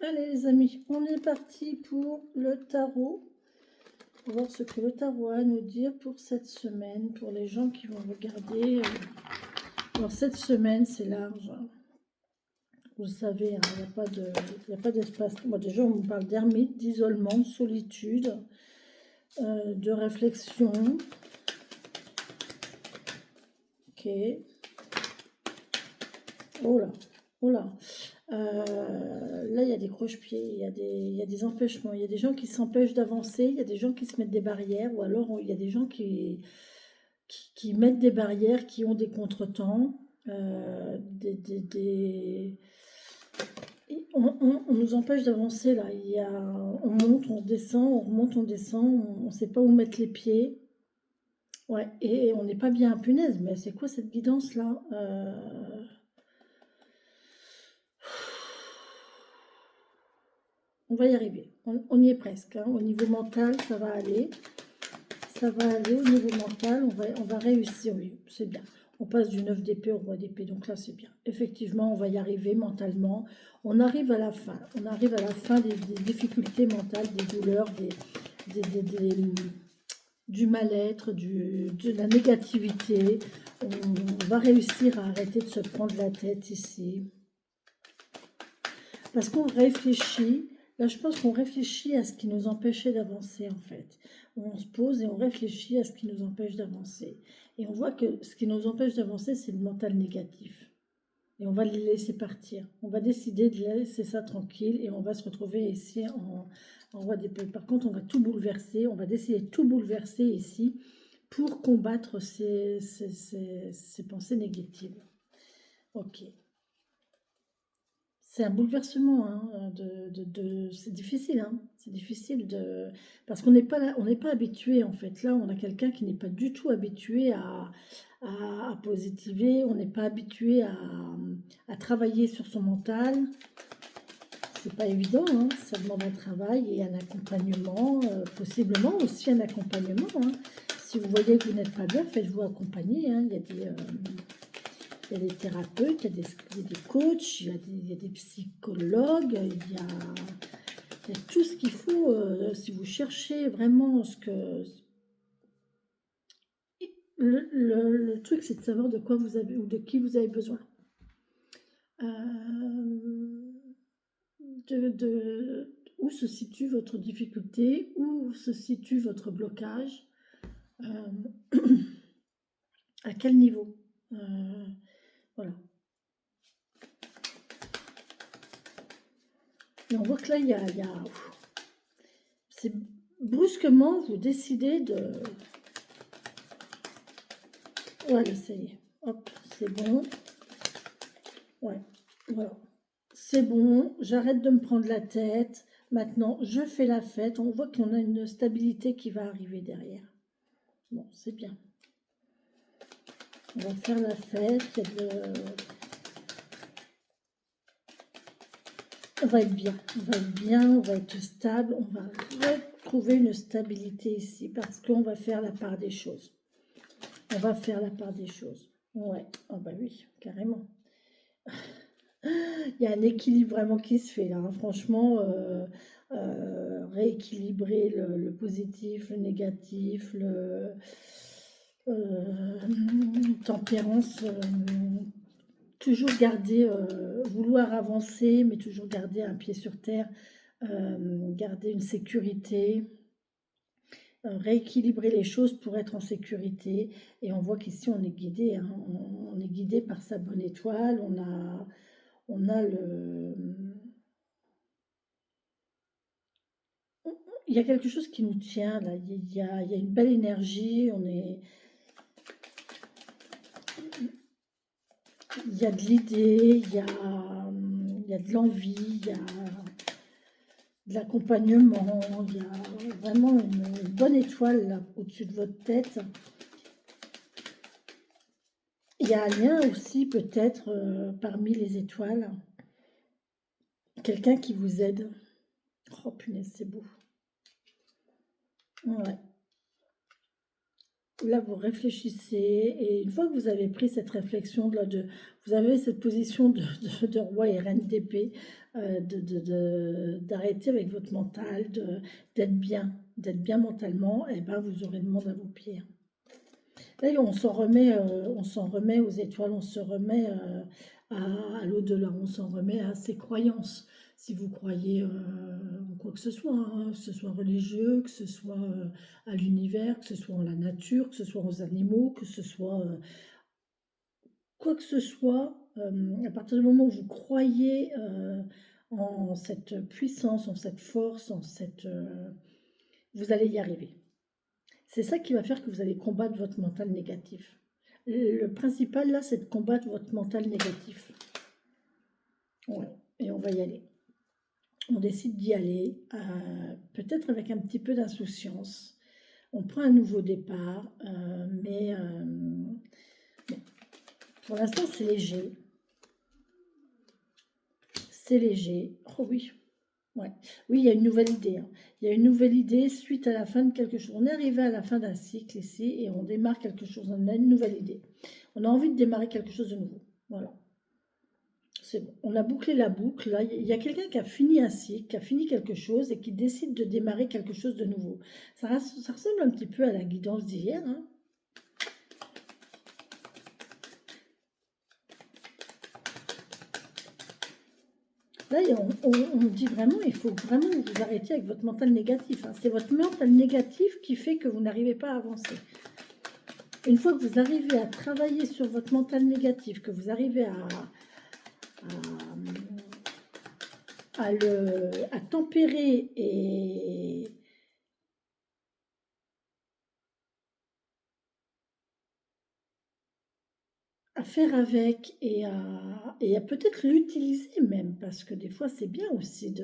Allez les amis, on est parti pour le tarot. On va voir ce que le tarot a à nous dire pour cette semaine, pour les gens qui vont regarder. Alors cette semaine, c'est large. Vous le savez, hein, il n'y a pas d'espace. Bon, déjà, on parle d'ermite, d'isolement, de solitude, de réflexion. Ok. Oh là, oh là. Là, il y a des croche-pieds, il y a des empêchements, il y a des gens qui s'empêchent d'avancer, il y a des gens qui se mettent des barrières, ou alors il y a des gens qui mettent des barrières, qui ont des contretemps, on nous empêche d'avancer là. On monte, on descend, on remonte, on descend, on ne sait pas où mettre les pieds. Ouais, et on n'est pas bien, punaise, mais c'est quoi cette guidance là? On va y arriver, on y est presque, hein. Au niveau mental, ça va aller. Ça va aller au niveau mental, on va réussir, oui, c'est bien. On passe du 9 d'épée au roi d'épée, donc là c'est bien. Effectivement, on va y arriver mentalement. On arrive à la fin. On arrive à la fin des difficultés mentales, des douleurs, du mal-être, de la négativité. On va réussir à arrêter de se prendre la tête ici. Parce qu'on réfléchit, là je pense qu'on réfléchit à ce qui nous empêchait d'avancer en fait. On se pose et on réfléchit à ce qui nous empêche d'avancer. Et on voit que ce qui nous empêche d'avancer, c'est le mental négatif. Et on va le laisser partir. On va décider de laisser ça tranquille et on va se retrouver ici en roi d'épée. Par contre, on va tout bouleverser, on va décider de tout bouleverser ici pour combattre ces pensées négatives. Ok. C'est un bouleversement, hein, c'est difficile, hein, c'est difficile parce qu'on n'est pas là, on n'est pas habitué en fait. Là, on a quelqu'un qui n'est pas du tout habitué à positiver, on n'est pas habitué à travailler sur son mental. C'est pas évident, hein, ça demande un travail et un accompagnement, possiblement aussi un accompagnement, hein. Si vous voyez que vous n'êtes pas bien, faites-vous accompagner, hein. Il y a des thérapeutes, il y a des coachs, il y a des psychologues, il y a tout ce qu'il faut. Si vous cherchez vraiment ce que... Le truc, c'est de savoir de quoi vous avez ou de qui vous avez besoin. Où se situe votre difficulté, où se situe votre blocage, à quel niveau. Voilà. Et on voit que là, c'est brusquement, vous décidez de... Voilà, ça y est. Hop, c'est bon. Ouais, voilà. C'est bon, j'arrête de me prendre la tête. Maintenant, je fais la fête. On voit qu'on a une stabilité qui va arriver derrière. Bon, c'est bien. On va faire la fête. On va être bien. On va être bien, on va être stable. On va retrouver une stabilité ici parce qu'on va faire la part des choses. On va faire la part des choses. Ouais, oh bah oui, carrément. Il y a un équilibre vraiment qui se fait là, hein. Franchement, rééquilibrer le positif, le négatif, tempérance, toujours garder, vouloir avancer, mais toujours garder un pied sur terre, garder une sécurité, rééquilibrer les choses pour être en sécurité. Et on voit qu'ici on est guidé, hein, on est guidé par sa bonne étoile, on a il y a quelque chose qui nous tient là, il y a une belle énergie, il y a de l'idée, il y a de l'envie, il y a de l'accompagnement, il y a vraiment une bonne étoile là au-dessus de votre tête. Il y a un lien aussi peut-être parmi les étoiles, quelqu'un qui vous aide. Oh punaise, c'est beau. Ouais. Là, vous réfléchissez et une fois que vous avez pris cette réflexion vous avez cette position de roi et reine d'épée, d'arrêter avec votre mental, d'être bien mentalement, et ben vous aurez le monde à vos pieds. Là, on s'en remet aux étoiles, on se remet à l'au-delà, on s'en remet à ses croyances. Si vous croyez en quoi que ce soit, hein, que ce soit religieux, que ce soit à l'univers, que ce soit en la nature, que ce soit aux animaux, que ce soit quoi que ce soit, à partir du moment où vous croyez en cette puissance, en cette force, vous allez y arriver. C'est ça qui va faire que vous allez combattre votre mental négatif. Le principal là, c'est de combattre votre mental négatif. Ouais, et on va y aller. On décide d'y aller, peut-être avec un petit peu d'insouciance. On prend un nouveau départ, mais bon, pour l'instant, c'est léger. C'est léger. Oh oui, ouais. Oui, il y a une nouvelle idée, hein. Il y a une nouvelle idée suite à la fin de quelque chose. On est arrivé à la fin d'un cycle ici et on démarre quelque chose. On a une nouvelle idée. On a envie de démarrer quelque chose de nouveau. Voilà. C'est bon. On a bouclé la boucle. Là, il y a quelqu'un qui a fini un cycle, qui a fini quelque chose et qui décide de démarrer quelque chose de nouveau. Ça ressemble un petit peu à la guidance d'hier, hein. Là, on dit vraiment, il faut vraiment vous arrêter avec votre mental négatif, hein. C'est votre mental négatif qui fait que vous n'arrivez pas à avancer. Une fois que vous arrivez à travailler sur votre mental négatif, que vous arrivez à tempérer et à faire avec et à peut-être l'utiliser même, parce que des fois c'est bien aussi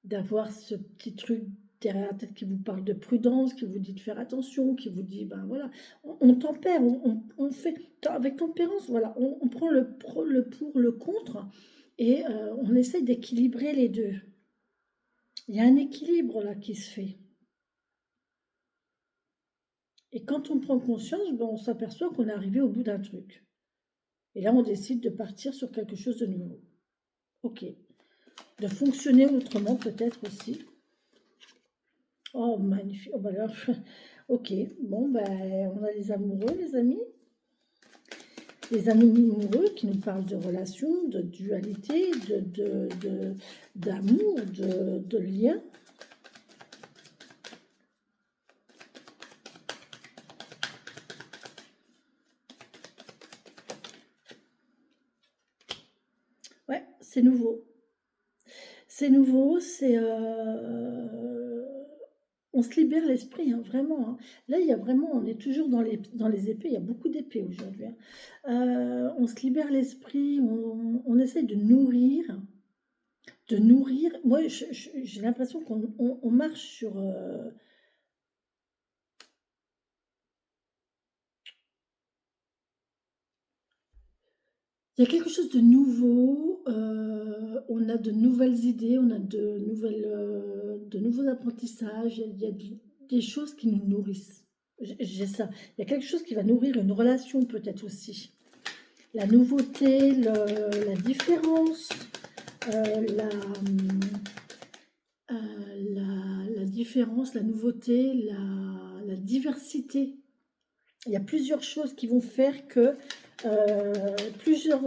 d'avoir ce petit truc derrière la tête qui vous parle de prudence, qui vous dit de faire attention, qui vous dit, ben voilà, on tempère, on fait avec tempérance, voilà, on prend le pour, le contre, et on essaye d'équilibrer les deux. Il y a un équilibre là qui se fait. Et quand on prend conscience, ben, on s'aperçoit qu'on est arrivé au bout d'un truc. Et là, on décide de partir sur quelque chose de nouveau. Ok. De fonctionner autrement peut-être aussi. Oh, magnifique. Oh, bah alors, ok. Bon, ben, on a les amoureux, les amis. Les amoureux qui nous parlent de relations, de dualité, d'amour, de lien. Ouais, c'est nouveau. C'est nouveau, on se libère l'esprit, hein, vraiment, hein. Là, il y a vraiment on est toujours dans les épées, il y a beaucoup d'épées aujourd'hui, hein. On se libère l'esprit, on essaye de nourrir. Moi, j'ai l'impression qu'on marche sur, il y a quelque chose de nouveau, on a de nouvelles idées, on a de nouveaux apprentissages, il y a des choses qui nous nourrissent. J'ai ça. Il y a quelque chose qui va nourrir une relation peut-être aussi. La nouveauté, la différence, la différence, la nouveauté, la diversité. Il y a plusieurs choses qui vont faire que plusieurs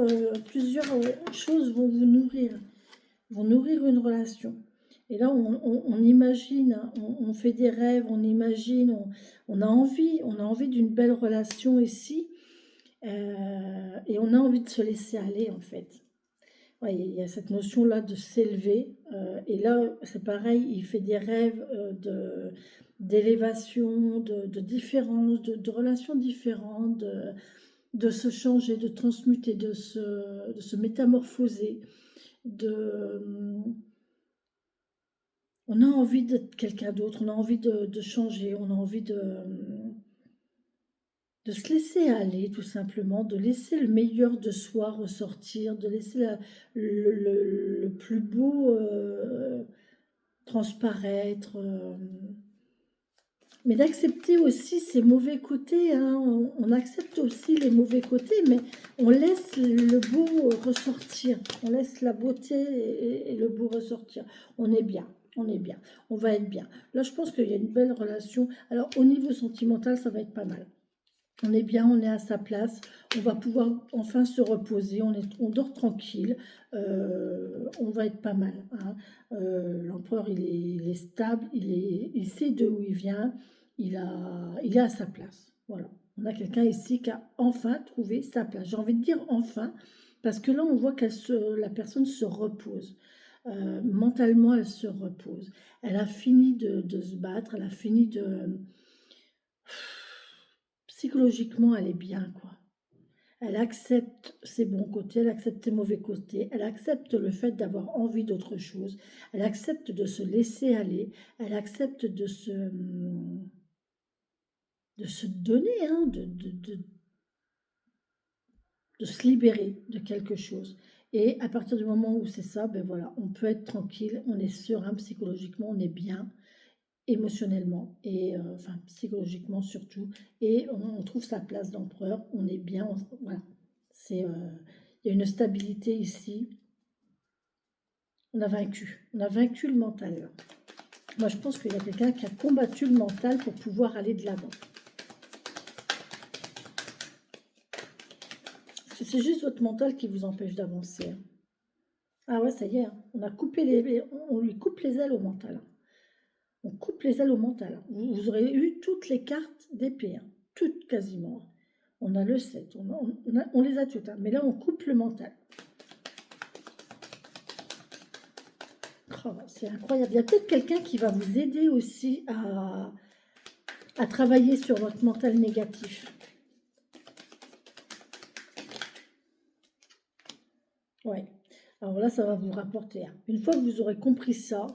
choses vont nourrir une relation. Et là, on imagine, hein, on fait des rêves, on imagine, on a envie d'une belle relation ici, et on a envie de se laisser aller en fait. Ouais, il y a cette notion-là de s'élever. Et là, c'est pareil, il fait des rêves d'élévation, de différence, de relations différentes, de se changer, de transmuter, de se métamorphoser. On a envie d'être quelqu'un d'autre, on a envie de changer, on a envie de se laisser aller tout simplement, de laisser le meilleur de soi ressortir, de laisser le plus beau transparaître. Mais d'accepter aussi ses mauvais côtés, hein. On accepte aussi les mauvais côtés, mais on laisse le beau ressortir. On laisse la beauté et le beau ressortir. On est bien, on est bien, on va être bien. Là, je pense qu'il y a une belle relation. Alors, au niveau sentimental, ça va être pas mal. On est bien, on est à sa place, on va pouvoir enfin se reposer, on dort tranquille, on va être pas mal, hein. L'empereur, il est stable, il sait d'où il vient, il est à sa place. Voilà. On a quelqu'un ici qui a enfin trouvé sa place. J'ai envie de dire enfin, parce que là, on voit la personne se repose. Mentalement, elle se repose. Elle a fini de se battre, elle a fini de... Psychologiquement, elle est bien, quoi. Elle accepte ses bons côtés, elle accepte ses mauvais côtés, elle accepte le fait d'avoir envie d'autre chose, elle accepte de se laisser aller, elle accepte de se donner, hein, de se libérer de quelque chose. Et à partir du moment où c'est ça, ben voilà, on peut être tranquille, on est serein psychologiquement, on est bien émotionnellement et enfin psychologiquement surtout, et on trouve sa place d'empereur, on est bien, voilà. C'est, il y a une stabilité ici, on a vaincu le mental. Moi je pense qu'il y a quelqu'un qui a combattu le mental pour pouvoir aller de l'avant. C'est juste votre mental qui vous empêche d'avancer, hein. Ah ouais, ça y est, hein. On lui coupe les ailes au mental, hein. On coupe les ailes au mental, hein. Vous aurez eu toutes les cartes d'épée, hein. Toutes quasiment. On a le 7, on les a toutes, hein. Mais là on coupe le mental. Oh, c'est incroyable. Il y a peut-être quelqu'un qui va vous aider aussi à travailler sur votre mental négatif. Ouais. Alors là, ça va vous rapporter, hein. Une fois que vous aurez compris ça,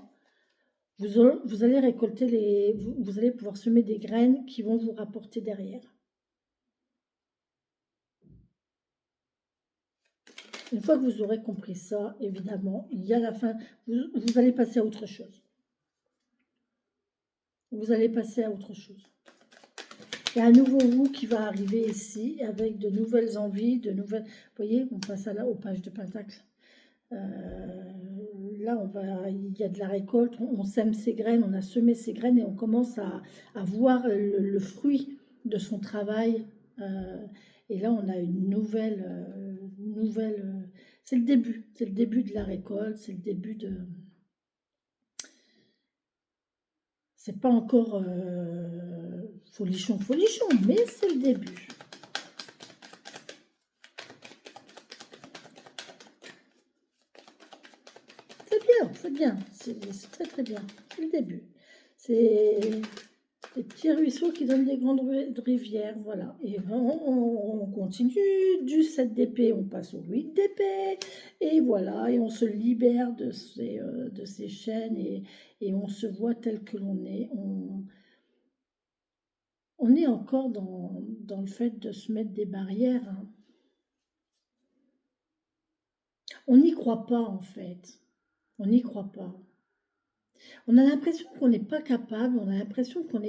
vous allez récolter vous allez pouvoir semer des graines qui vont vous rapporter derrière. Une fois que vous aurez compris ça, évidemment, il y a la fin, vous allez passer à autre chose. Vous allez passer à autre chose. Il y a un nouveau vous qui va arriver ici avec de nouvelles envies, de nouvelles... Vous voyez, on passe aux pages de Pentacle. Là, il y a de la récolte, on sème ses graines, on a semé ses graines et on commence à voir le fruit de son travail. Et là, on a une nouvelle. C'est le début de la récolte, c'est le début de. C'est pas encore folichon, mais c'est le début. C'est bien, c'est très très bien. C'est le début. C'est des petits ruisseaux qui donnent des grandes rivières, voilà. Et on continue du 7 d'épée, on passe au 8 d'épée, et voilà, et on se libère de ces chaînes, et on se voit tel que l'on est. On est encore dans le fait de se mettre des barrières, hein. On n'y croit pas, en fait. On n'y croit pas. On a l'impression qu'on n'est pas capable, on a l'impression qu'on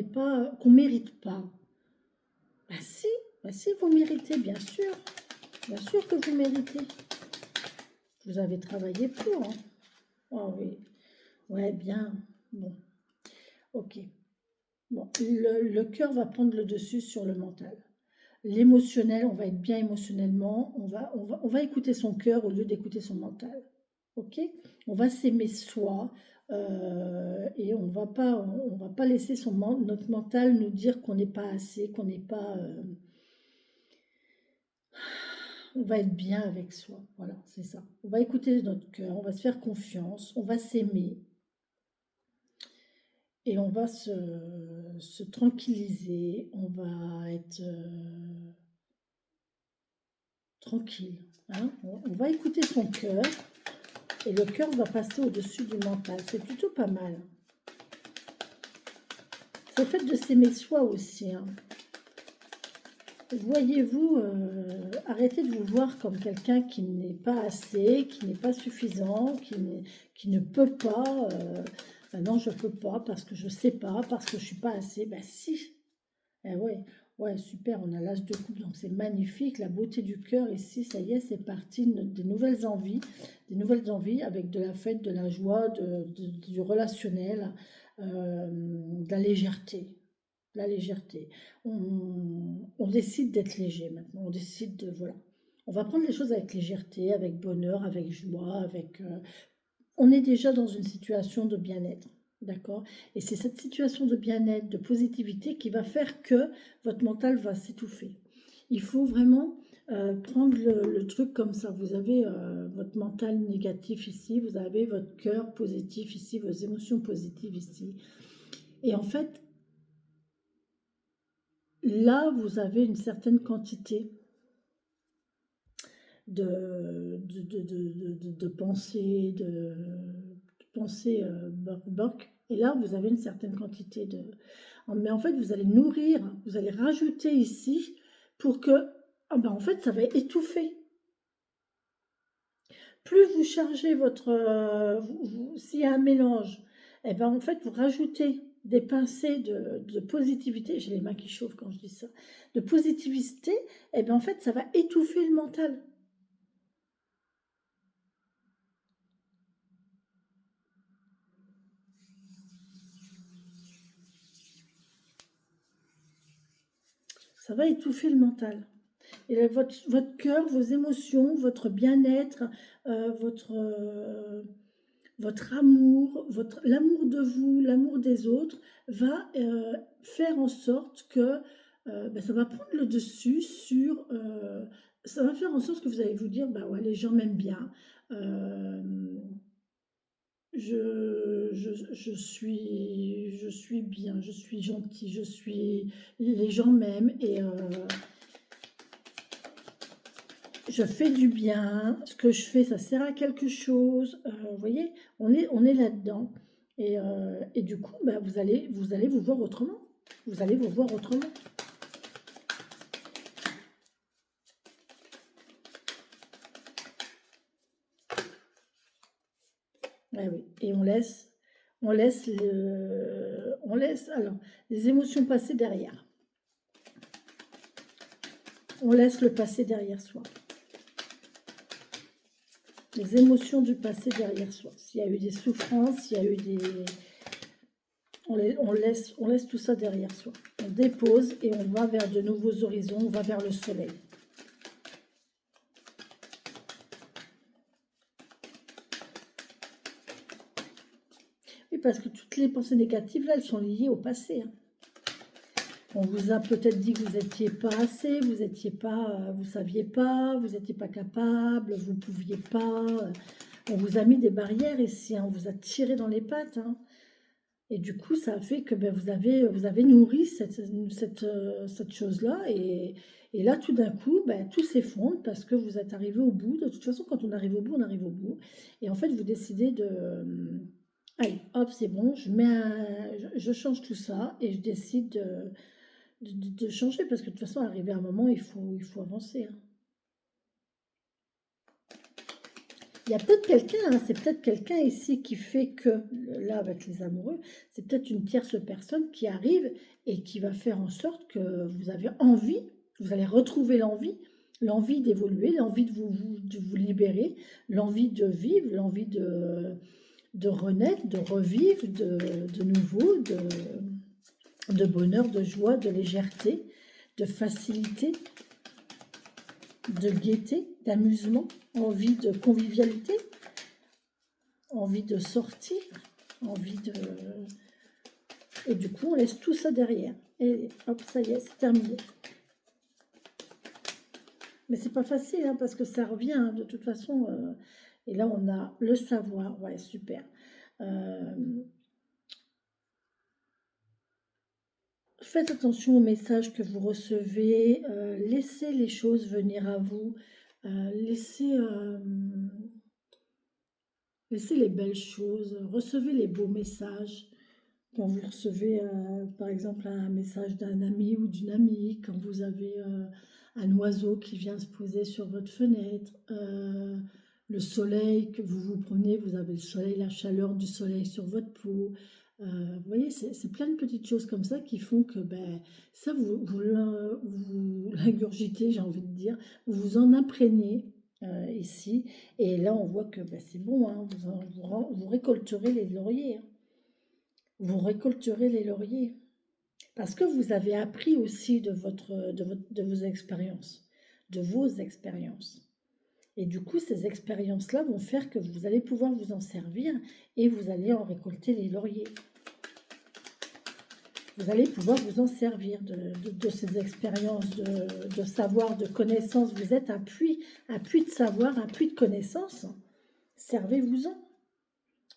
mérite pas. Si, bah si, vous méritez, bien sûr. Bien sûr que vous méritez. Vous avez travaillé pour, hein. Oh oui, ouais, bien. Bon, ok. Bon, le cœur va prendre le dessus sur le mental. L'émotionnel, on va être bien émotionnellement, on va écouter son cœur au lieu d'écouter son mental. Ok? On va s'aimer soi, et on va pas laisser notre mental nous dire qu'on n'est pas assez, qu'on n'est pas... on va être bien avec soi. Voilà, c'est ça. On va écouter notre cœur, on va se faire confiance, on va s'aimer et on va se tranquilliser, on va être tranquille, hein. On va écouter son cœur et le cœur va passer au-dessus du mental. C'est plutôt pas mal. C'est le fait de s'aimer soi aussi, hein. Voyez-vous, arrêtez de vous voir comme quelqu'un qui n'est pas assez, qui n'est pas suffisant, qui ne peut pas. Ben non, je peux pas parce que je sais pas, parce que je suis pas assez. Ben si. Eh ouais, ouais, super, on a l'âge de coupe, donc c'est magnifique, la beauté du cœur ici, ça y est, c'est parti, des nouvelles envies avec de la fête, de la joie, du relationnel, de la légèreté, la légèreté. On décide d'être léger maintenant, on décide de, voilà. On va prendre les choses avec légèreté, avec bonheur, avec joie, on est déjà dans une situation de bien-être, d'accord? Et c'est cette situation de bien-être, de positivité qui va faire que votre mental va s'étouffer. Il faut vraiment prendre le truc comme ça. Vous avez votre mental négatif ici, vous avez votre cœur positif ici, vos émotions positives ici. Et en fait, là, vous avez une certaine quantité de pensées, de pensées boc. Et là, vous avez une certaine quantité de... Mais en fait, vous allez nourrir, vous allez rajouter ici pour que... Ah ben, en fait, ça va étouffer. Plus vous chargez votre... s'il y a un mélange, eh ben, en fait, vous rajoutez des pincées de positivité, j'ai les mains qui chauffent quand je dis ça, de positivité, eh ben, en fait, ça va étouffer le mental. Ça va étouffer le mental. Et là, votre cœur, vos émotions, votre bien-être, votre, votre amour, l'amour de vous, l'amour des autres, va faire en sorte que ben, ça va prendre le dessus sur... ça va faire en sorte que vous allez vous dire, bah ouais, les gens m'aiment bien. euh, je suis bien, je suis gentil, les gens m'aiment et je fais du bien, ce que je fais, ça sert à quelque chose. Vous voyez, on est là-dedans. Et du coup, bah, vous allez vous voir autrement. Vous allez vous voir autrement. Ouais, oui. Et on laisse alors les émotions passer derrière. On laisse le passé derrière soi. Les émotions du passé derrière soi. S'il y a eu des souffrances, s'il y a eu des... on laisse tout ça derrière soi. On dépose et on va vers de nouveaux horizons, on va vers le soleil. Oui, parce que toutes les pensées négatives, là, elles sont liées au passé. Hein. On vous a peut-être dit que vous n'étiez pas assez, vous n'étiez pas, vous saviez pas, vous n'étiez pas capable, vous ne pouviez pas. On vous a mis des barrières ici, hein, on vous a tiré dans les pattes. Hein. Et du coup, ça a fait que ben, vous avez nourri cette chose-là. Et là, tout d'un coup, ben, tout s'effondre parce que vous êtes arrivé au bout. De toute façon, quand on arrive au bout, on arrive au bout. Et en fait, vous décidez de... allez, hop, c'est bon, je change tout ça et je décide de changer parce que de toute façon, arrivé à un moment, il faut avancer. Hein. Il y a peut-être quelqu'un, hein, c'est peut-être quelqu'un ici qui fait que, là avec les amoureux, c'est peut-être une tierce personne qui arrive et qui va faire en sorte que vous avez envie, vous allez retrouver l'envie d'évoluer, l'envie de vous libérer, l'envie de vivre, l'envie de renaître, de revivre de nouveau, de bonheur, de joie, de légèreté, de facilité, de gaieté, d'amusement, envie de convivialité, envie de sortir, envie de... Et du coup, on laisse tout ça derrière. Et hop, ça y est, c'est terminé. Mais c'est pas facile, hein, parce que ça revient, hein, de toute façon. Et là, on a le savoir. Ouais, super. Euh, Faites attention aux messages que vous recevez. Laissez les choses venir à vous. Laissez... Laissez les belles choses, recevez les beaux messages. Quand vous recevez, par exemple, un message d'un ami ou d'une amie, quand vous avez un oiseau qui vient se poser sur votre fenêtre, le soleil, que vous vous promenez, vous avez le soleil, la chaleur du soleil sur votre peau. Vous voyez, c'est plein de petites choses comme ça qui font que ben, ça, vous l'ingurgitez, j'ai envie de dire, vous vous en imprégnez ici. Et là, on voit que ben, c'est bon, hein, vous récolterez les lauriers. Hein. Vous récolterez les lauriers. Parce que vous avez appris aussi de vos expériences, de vos expériences. Et du coup, ces expériences-là vont faire que vous allez pouvoir vous en servir et vous allez en récolter les lauriers. Vous allez pouvoir vous en servir de ces expériences, de savoir, de connaissances. Vous êtes un puits de savoir, un puits de connaissances. Servez-vous-en.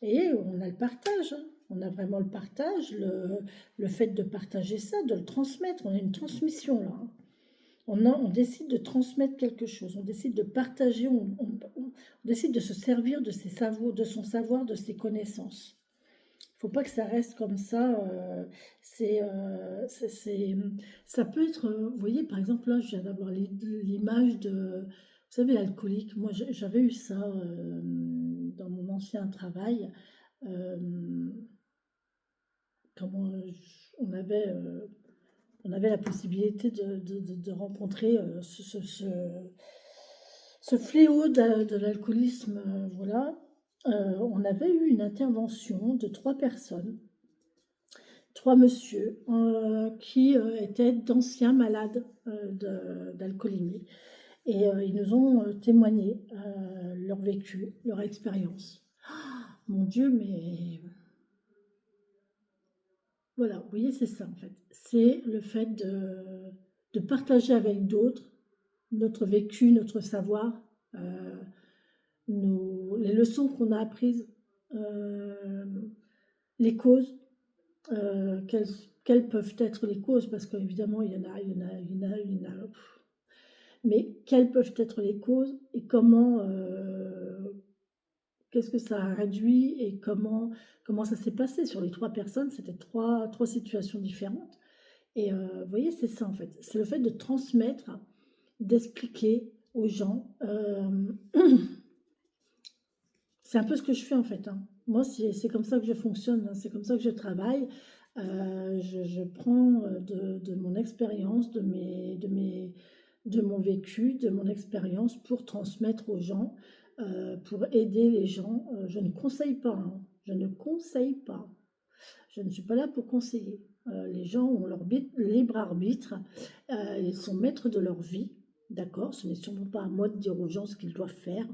Et on a le partage. Hein. On a vraiment le partage, le fait de partager ça, de le transmettre. On a une transmission là. Hein. On décide de transmettre quelque chose, on décide de partager, on décide de se servir de de son savoir, de ses connaissances. Il ne faut pas que ça reste comme ça. Ça peut être, vous voyez, par exemple, là, je viens d'avoir l'image de, vous savez, l'alcoolique. Moi, j'avais eu ça dans mon ancien travail. Euh, comment on avait on avait la possibilité de rencontrer ce fléau de l'alcoolisme. Voilà. On avait eu une intervention de 3 personnes, 3 messieurs, qui étaient d'anciens malades d'alcoolémie. Et ils nous ont témoigné leur vécu, leur expérience. Mon Dieu, mais voilà, vous voyez, c'est ça en fait. C'est le fait de partager avec d'autres notre vécu, notre savoir, euh, les leçons qu'on a apprises, euh, les causes, quelles, quelles peuvent être les causes, parce qu'évidemment, il y en a, mais quelles peuvent être les causes et comment, qu'est-ce que ça a réduit et comment ça s'est passé sur les 3 personnes. C'était trois situations différentes. Et vous voyez, c'est ça en fait. C'est le fait de transmettre, d'expliquer aux gens. C'est un peu ce que je fais en fait. Hein. Moi, c'est comme ça que je fonctionne, hein. C'est comme ça que je travaille. Je prends de mon expérience, de mon vécu, de mon expérience pour transmettre aux gens, pour aider les gens. Je ne conseille pas. Hein. Je ne conseille pas. Je ne suis pas là pour conseiller. Les gens ont leur libre arbitre. Ils sont maîtres de leur vie. D'accord? Ce n'est sûrement pas à moi de dire aux gens ce qu'ils doivent faire.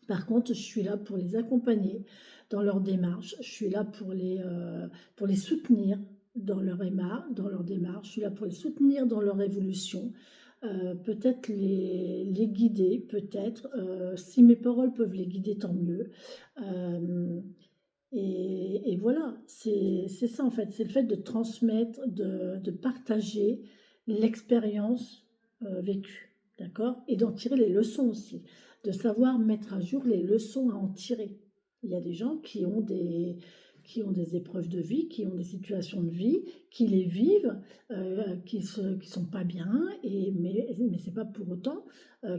Par contre, je suis là pour les accompagner dans leur démarche. Je suis là pour les soutenir dans dans leur démarche. Je suis là pour les soutenir dans leur évolution. Peut-être les guider, peut-être. Si mes paroles peuvent les guider, tant mieux. Euh, et voilà, c'est ça en fait. C'est le fait de transmettre, de partager l'expérience vécue. D'accord? Et d'en tirer les leçons aussi de savoir mettre à jour les leçons à en tirer. Il y a des gens qui ont des épreuves de vie, qui ont des situations de vie, qui les vivent, qui sont pas bien, mais c'est pas pour autant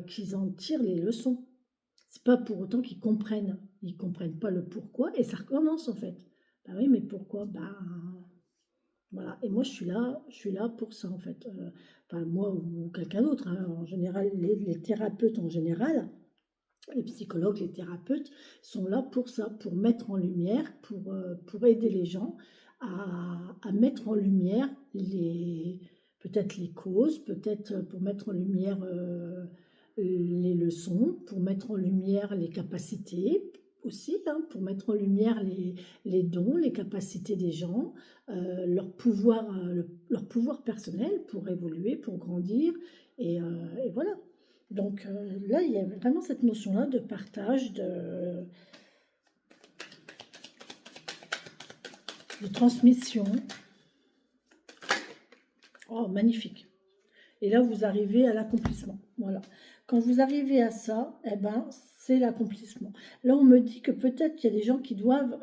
qu'ils en tirent les leçons. C'est pas pour autant qu'ils comprennent. Ils comprennent pas le pourquoi et ça recommence en fait. Bah oui, mais pourquoi? Bah voilà. Et moi je suis là pour ça en fait. Enfin moi ou quelqu'un d'autre. Hein. En général, les thérapeutes en général, les psychologues, les thérapeutes sont là pour ça, pour mettre en lumière, pour aider les gens à mettre en lumière peut-être les causes, peut-être pour mettre en lumière les leçons, pour mettre en lumière les capacités aussi, hein, pour mettre en lumière les dons, les capacités des gens, leur pouvoir personnel pour évoluer, pour grandir, et voilà. Donc là, il y a vraiment cette notion-là de partage, de transmission. Oh, magnifique. Et là, vous arrivez à l'accomplissement. Voilà. Quand vous arrivez à ça, eh ben, c'est l'accomplissement. Là, on me dit que peut-être qu'il y a des gens qui doivent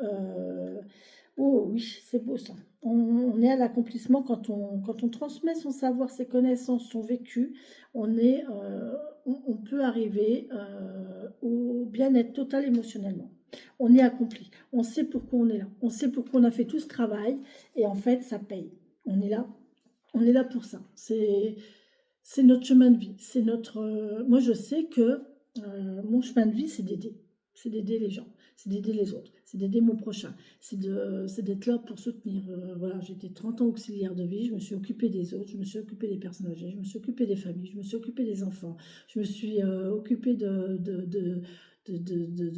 Oh oui, c'est beau ça. On est à l'accomplissement quand on transmet son savoir, ses connaissances, son vécu, on peut arriver au bien-être total émotionnellement. On est accompli. On sait pourquoi on est là. On sait pourquoi on a fait tout ce travail et en fait, ça paye. On est là. On est là pour ça. C'est notre chemin de vie. Moi, je sais que mon chemin de vie, c'est d'aider. C'est d'aider les gens. C'est d'aider les autres. C'est d'aider mon prochain. C'est d'être là pour soutenir. Voilà, j'étais 30 ans auxiliaire de vie. Je me suis occupée des autres. Je me suis occupée des personnes âgées. Je me suis occupée des familles. Je me suis occupée des enfants. Je me suis occupée de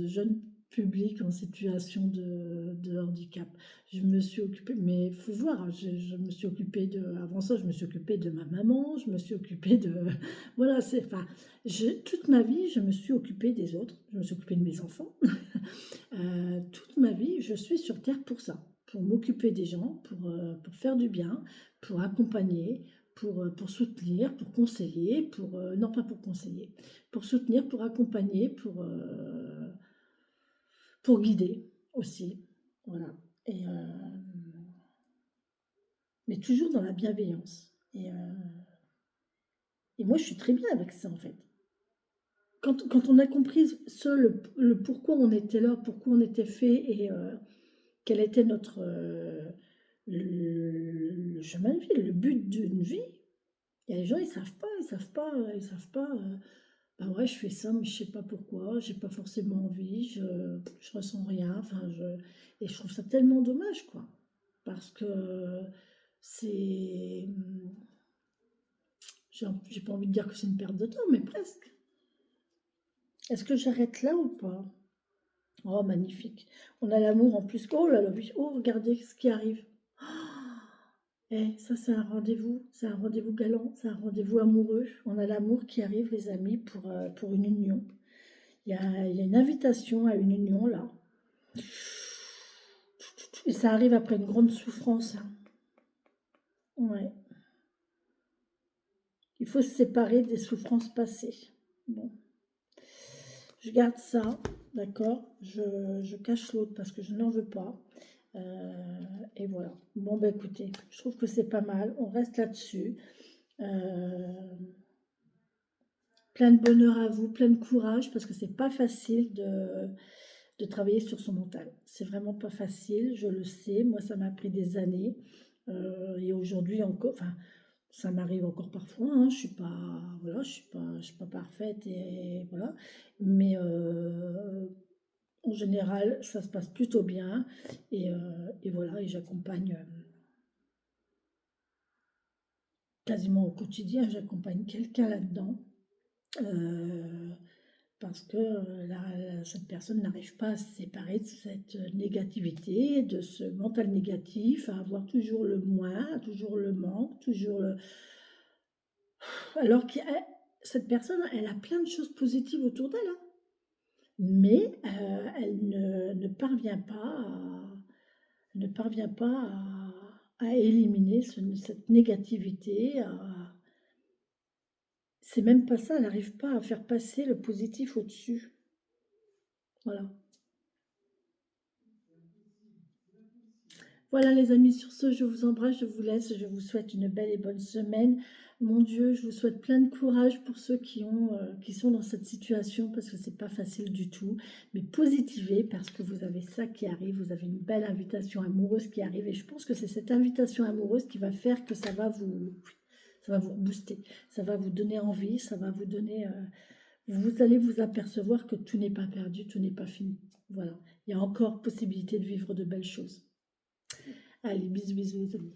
jeunes publics en situation de handicap. Je me suis occupée, mais il faut voir, hein, je me suis occupée avant ça, je me suis occupée de ma maman, je me suis occupée de, voilà, enfin, toute ma vie, je me suis occupée des autres, je me suis occupée de mes enfants. Toute ma vie, je suis sur Terre pour m'occuper des gens, pour faire du bien, pour accompagner, pour soutenir, pour conseiller, non pas pour conseiller, pour soutenir, pour accompagner, pour guider aussi. Voilà. Et, mais toujours dans la bienveillance. Et moi, je suis très bien avec ça, en fait. Quand on a compris le pourquoi on était là, pourquoi on était fait et quel était le chemin de vie, le but d'une vie, il y a des gens, ils savent pas. Bah ouais, je fais ça, mais je sais pas pourquoi, j'ai pas forcément envie, je ressens rien, et je trouve ça tellement dommage, quoi. Parce que c'est, j'ai pas envie de dire que c'est une perte de temps, mais presque. Est-ce que j'arrête là ou pas? Oh, magnifique. On a l'amour en plus. Oh là là, oui. Oh, regardez ce qui arrive. Eh, ça, c'est un rendez-vous galant, c'est un rendez-vous amoureux. On a l'amour qui arrive, les amis, pour une union. Il y a une invitation à une union, là. Et ça arrive après une grande souffrance, hein. Ouais. Il faut se séparer des souffrances passées. Bon. Je garde ça, d'accord? Je cache l'autre parce que je n'en veux pas. Et voilà. Bon, bah écoutez, je trouve que c'est pas mal. On reste là-dessus. Euh, Plein de bonheur à vous, plein de courage, parce que c'est pas facile de travailler sur son mental. C'est vraiment pas facile, je le sais. Moi, ça m'a pris des années. Et aujourd'hui encore, enfin, ça m'arrive encore parfois, hein. Je suis pas, voilà, je suis pas parfaite et voilà. Mais en général, ça se passe plutôt bien. Et voilà, et j'accompagne quasiment au quotidien, j'accompagne quelqu'un là-dedans. euh, Parce que cette personne n'arrive pas à se séparer de cette négativité, de ce mental négatif, à avoir toujours le moins, toujours le manque, toujours le... Alors que cette personne, elle a plein de choses positives autour d'elle, hein. Mais elle ne parvient pas ne parvient pas à éliminer cette négativité. C'est même pas ça, elle n'arrive pas à faire passer le positif au-dessus. Voilà. Voilà les amis, sur ce, je vous embrasse, je vous laisse, je vous souhaite une belle et bonne semaine. Mon Dieu, je vous souhaite plein de courage pour ceux qui sont dans cette situation parce que c'est pas facile du tout. Mais positivez parce que vous avez ça qui arrive, vous avez une belle invitation amoureuse qui arrive et je pense que c'est cette invitation amoureuse qui va faire que ça va vous booster, ça va vous donner envie, ça va vous donner, vous allez vous apercevoir que tout n'est pas perdu, tout n'est pas fini. Voilà, il y a encore possibilité de vivre de belles choses. Allez, bisous, bisous les amis.